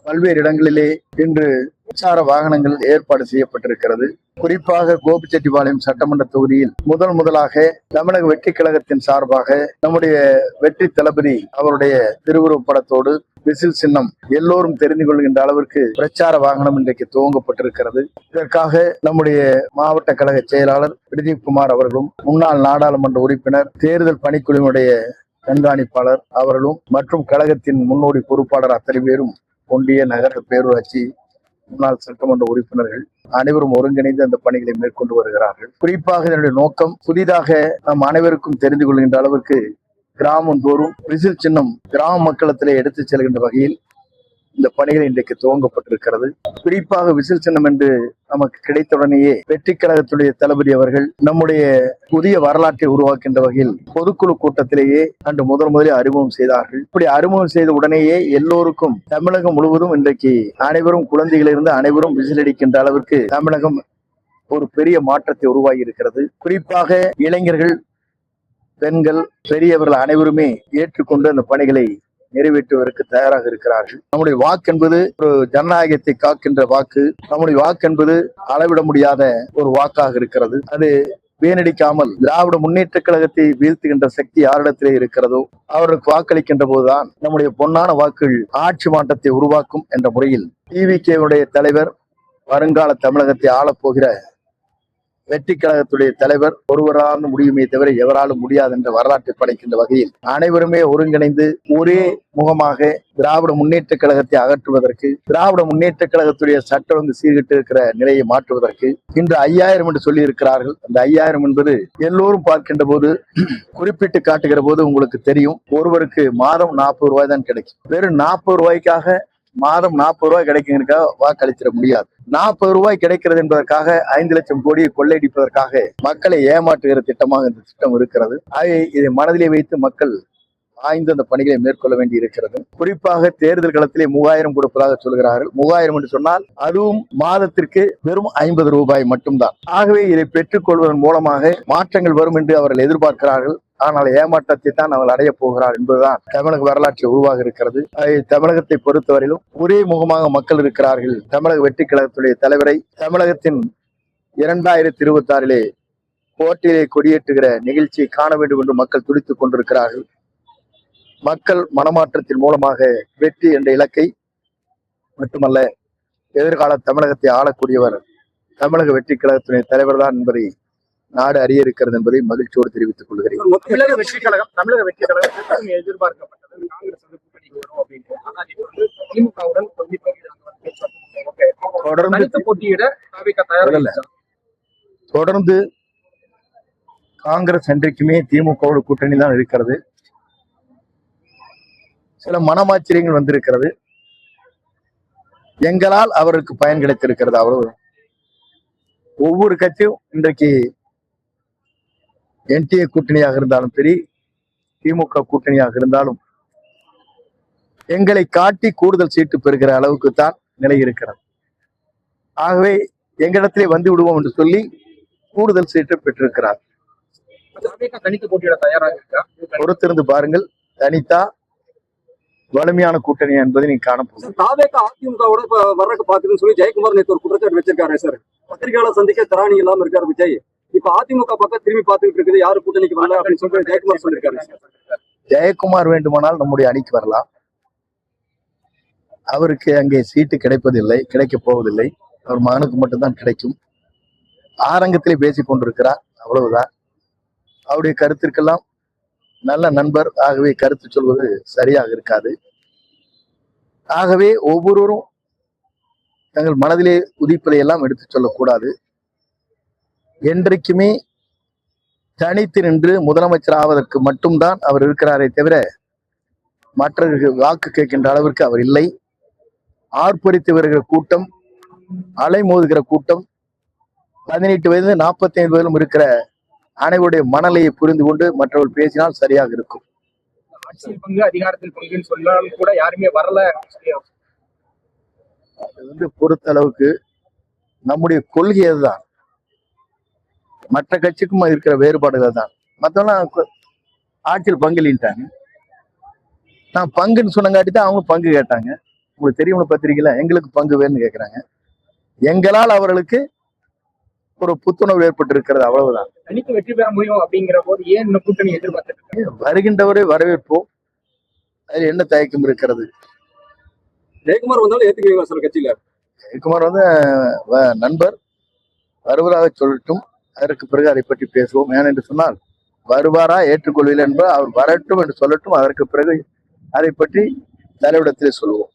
பல்வேறு இடங்களிலே இன்று பிரச்சார வாகனங்கள் ஏற்பாடு செய்யப்பட்டிருக்கிறது. குறிப்பாக கோபிச்செட்டிப்பாளையம் சட்டமன்ற தொகுதியில் முதலாக தமிழக வெற்றி கழகத்தின் சார்பாக நம்முடைய வெற்றி தளபதி அவருடைய திருவுருவப் படத்தோடு விசில் சின்னம் எல்லோரும் தெரிந்து கொள்கின்ற அளவிற்கு பிரச்சார வாகனம் இன்றைக்கு துவங்கப்பட்டிருக்கிறது. இதற்காக நம்முடைய மாவட்ட கழக செயலாளர் பிரதீப் குமார் அவர்களும், முன்னாள் நாடாளுமன்ற உறுப்பினர், தேர்தல் பணிக்குழுவினுடைய கண்காணிப்பாளர் அவர்களும் மற்றும் கழகத்தின் முன்னோடி பொறுப்பாளர் அத்தனை பேரும், ஒன்றிய நகர பேரூராட்சி முன்னாள் சட்டமன்ற உறுப்பினர்கள் அனைவரும் ஒருங்கிணைந்து அந்த பணிகளை மேற்கொண்டு வருகிறார்கள். குறிப்பாக இதனுடைய நோக்கம் புதிதாக நம் அனைவருக்கும் தெரிந்து கொள்கின்ற அளவிற்கு கிராமம் தோறும் விசில் சின்னம் கிராம மக்களத்திலே எடுத்துச் செல்கின்ற வகையில் இந்த பணிகள் இன்றைக்கு துவங்கப்பட்டிருக்கிறது. குறிப்பாக விசில் சின்னம் என்று நமக்கு கிடைத்தவுடனேயே வெற்றி கழகத்துடைய தளபதி அவர்கள் நம்முடைய புதிய வரலாற்றை உருவாக்கின்ற வகையில் பொதுக்குழு கூட்டத்திலேயே அன்று முதலில் அறிமுகம் செய்தார்கள். இப்படி அறிமுகம் செய்த உடனேயே எல்லோருக்கும் தமிழகம் முழுவதும் இன்றைக்கு அனைவரும் குழந்தைகளிலிருந்து அனைவரும் விசில் அடிக்கின்ற அளவிற்கு தமிழகம் ஒரு பெரிய மாற்றத்தை உருவாகி இருக்கிறது. குறிப்பாக இளைஞர்கள், பெண்கள், பெரியவர்கள் அனைவருமே ஏற்றுக்கொண்டு அந்த பணிகளை நிறைவேற்றுவதற்கு தயாராக இருக்கிறார்கள். நம்முடைய வாக்கு என்பது ஒரு ஜனநாயகத்தை காக்கின்ற வாக்கு. நம்முடைய வாக்கு என்பது அளவிட முடியாத ஒரு வாக்காக இருக்கிறது. அது வீணடிக்காமல் திராவிட முன்னேற்ற கழகத்தை வீழ்த்துகின்ற சக்தி யாரிடத்திலே இருக்கிறதோ அவருக்கு வாக்களிக்கின்ற போதுதான் நம்முடைய பொன்னான வாக்குகள் ஆட்சி மாற்றத்தை உருவாக்கும் என்ற முறையில் டிவிகேவுடைய தலைவர், வருங்கால தமிழகத்தை ஆளப்போகிற வெற்றி கழகத்துடைய தலைவர் ஒருவரால் முடியுமே தவிர எவராலும் முடியாது என்ற வரலாற்றை படைக்கின்ற வகையில் அனைவருமே ஒருங்கிணைந்து ஒரே முகமாக திராவிட முன்னேற்ற கழகத்தை அகற்றுவதற்கு, திராவிட முன்னேற்ற கழகத்துடைய சட்ட ஒழுங்கு சீர்கிட்டு இருக்கிற நிலையை மாற்றுவதற்கு இன்று 5000 என்று சொல்லி இருக்கிறார்கள். அந்த 5000 என்பது எல்லோரும் பார்க்கின்ற போது, குறிப்பிட்டு காட்டுகிற போது உங்களுக்கு தெரியும், ஒருவருக்கு மாதம் 40 ரூபாய் தான் கிடைக்கும். வெறும் 40 ரூபாய்க்காக மாதம் 40 ரூபாய் கிடைக்குங்கிறதுக்காக வாக்களித்திட முடியாது. 40 ரூபாய் கிடைக்கிறது என்பதற்காக 5 லட்சம் கோடியை கொள்ளையடிப்பதற்காக மக்களை ஏமாற்றுகிற திட்டமாக இந்த திட்டம் இருக்கிறது. இதை மனதிலே வைத்து மக்கள் ஆய்ந்து அந்த பணிகளை மேற்கொள்ள வேண்டி இருக்கிறது. குறிப்பாக தேர்தல் களத்திலே 3000 கொடுப்பதாக சொல்கிறார்கள். 3000 என்று சொன்னால் அதுவும் மாதத்திற்கு வெறும் 50 ரூபாய் மட்டும்தான். ஆகவே இதை பெற்றுக் கொள்வதன் மூலமாக மாற்றங்கள் வரும் என்று அவர்கள் எதிர்பார்க்கிறார்கள். ஆனால் ஏமாற்றத்தை தான் அவர்கள் அடைய போகிறார் என்பதுதான் தமிழக வரலாற்றை உருவாக இருக்கிறது. தமிழகத்தை பொறுத்தவரையிலும் ஒரே முகமாக மக்கள் இருக்கிறார்கள். தமிழக வெற்றி கழகத்துடைய தலைவரை தமிழகத்தின் 2026 கோட்டையிலே கொடியேற்றுகிற நிகழ்ச்சியை காண வேண்டும் என்று மக்கள் துடித்துக் கொண்டிருக்கிறார்கள். மக்கள் மனமாற்றத்தின் மூலமாக வெற்றி என்ற இலக்கை மட்டுமல்ல, எதிர்கால தமிழகத்தை ஆளக்கூடியவர் தமிழக வெற்றி கழகத்துடைய தலைவர் தான் என்பதை நாடு அறிய இருக்கிறது என்பதை மகிழ்ச்சியோடு தெரிவித்துக் கொள்கிறேன். தமிழக வெற்றி கழகம் எதிர்பார்க்கப்பட்டது காங்கிரஸ் கூட்டணி வரும் அப்படின்னு திமுகவுடன் தொடர்ந்து காங்கிரஸ் இன்றைக்குமே திமுகவோட கூட்டணி தான் இருக்கிறது. சில மனமாச்சரியங்கள் வந்திருக்கிறது. எங்களால் அவருக்கு பயன் கிடைத்திருக்கிறது. அவ்வளவு. ஒவ்வொரு கட்சியும் இன்றைக்கு என்டிஏ கூட்டணியாக இருந்தாலும் சரி, திமுக கூட்டணியாக இருந்தாலும் எங்களை காட்டி கூடுதல் சீட்டு பெறுகிற அளவுக்கு தான் நிலை இருக்கிறது. ஆகவே எங்களிடத்திலே வந்து விடுவோம் என்று சொல்லி கூடுதல் சீட்டு பெற்றிருக்கிறார். தனித்து போட்டியிட தயாராக இருக்கா? பொறுத்திருந்து பாருங்கள். தனித்தா வலிமையான கூட்டணி என்பதை நீங்க காணப்போம். அதிமுகவோட வர்றதுக்கு பாத்துன்னு சொல்லி ஜெயக்குமார் நேற்று ஒரு குற்றச்சாட்டு வச்சிருக்காரு சார். பத்திரிகையாளர் சந்திக்க திராணி இல்லாம இருக்காரு விஜய். இப்ப அதிமுக பக்கம் திரும்பி பார்த்துட்டு இருக்குது, யாரு கூட்டணிக்கு வரல அப்படின்னு சொல்லிட்டு ஜெயக்குமார் சொல்லியிருக்காரு. ஜெயக்குமார் வேண்டுமானால் நம்முடைய அணிக்கு வரலாம். அவருக்கு அங்கே சீட்டு கிடைப்பதில்லை, கிடைக்க போவதில்லை. அவர் மகனுக்கு மட்டும்தான் கிடைக்கும். ஆரங்கத்திலே பேசிக் கொண்டிருக்கிறார், அவ்வளவுதான். அவருடைய கருத்திற்கெல்லாம் நல்ல நண்பர். ஆகவே கருத்து சொல்வது சரியாக இருக்காது. ஆகவே ஒவ்வொருவரும் தங்கள் மனதிலே உதிப்பதை எல்லாம் எடுத்துச் சொல்லக்கூடாது. என்றைக்குமே தனித்து நின்று முதலமைச்சர் ஆவதற்கு மட்டும்தான் அவர் இருக்கிறாரே தவிர மற்றவர்கள் வாக்கு கேட்கின்ற அளவிற்கு அவர் இல்லை. ஆர்ப்பரித்து வருகிற கூட்டம், அலைமோதுகிற கூட்டம், 18 வயது 45 வயதிலும் இருக்கிற அனைவருடைய மனநிலையை புரிந்து கொண்டு மற்றவர்கள் பேசினால் சரியாக இருக்கும். ஆட்சியில் பங்கு, அதிகாரத்தில் பங்குன்னு சொன்னாலும் கூட யாருமே வரல. அது பொறுத்த அளவுக்கு நம்முடைய கொள்கை அதுதான். மற்ற கட்சிக்கும் இருக்கிற வேறுபாடுகள் தான். மற்றவங்க ஆட்சியில் பங்குலிட்டாங்க. நான் பங்குன்னு சொன்னங்காட்டி தான் அவங்க பங்கு கேட்டாங்க. உங்களுக்கு தெரியும் பத்திரிகையில எங்களுக்கு பங்கு வேணும்னு கேட்கிறாங்க. எங்களால் அவர்களுக்கு ஒரு புத்துணர்வு ஏற்பட்டு இருக்கிறது, அவ்வளவுதான். தனித்து வெற்றி பெற முடியும் அப்படிங்கிற போது ஏன் இந்த கூட்டணி எதிர்பார்த்து வருகின்றவரை வரவேற்போம், அதில் என்ன தயக்கம் இருக்கிறது? ஜெயக்குமார் வந்தாலும் ஏத்துக்குவீங்களா சார் கட்சியில? ஜெயக்குமார் வந்து நண்பர் வருவதாக சொல்லட்டும், அதற்கு பிறகு அதை பற்றி பேசுவோம். ஏனென்று சொன்னால் வருவாரா ஏற்றுக்கொள்வீர்கள் என்பது அவர் வரட்டும் என்று சொல்லட்டும், அதற்கு பிறகு அதை பற்றி தலைவிடத்திலே சொல்லுவோம்.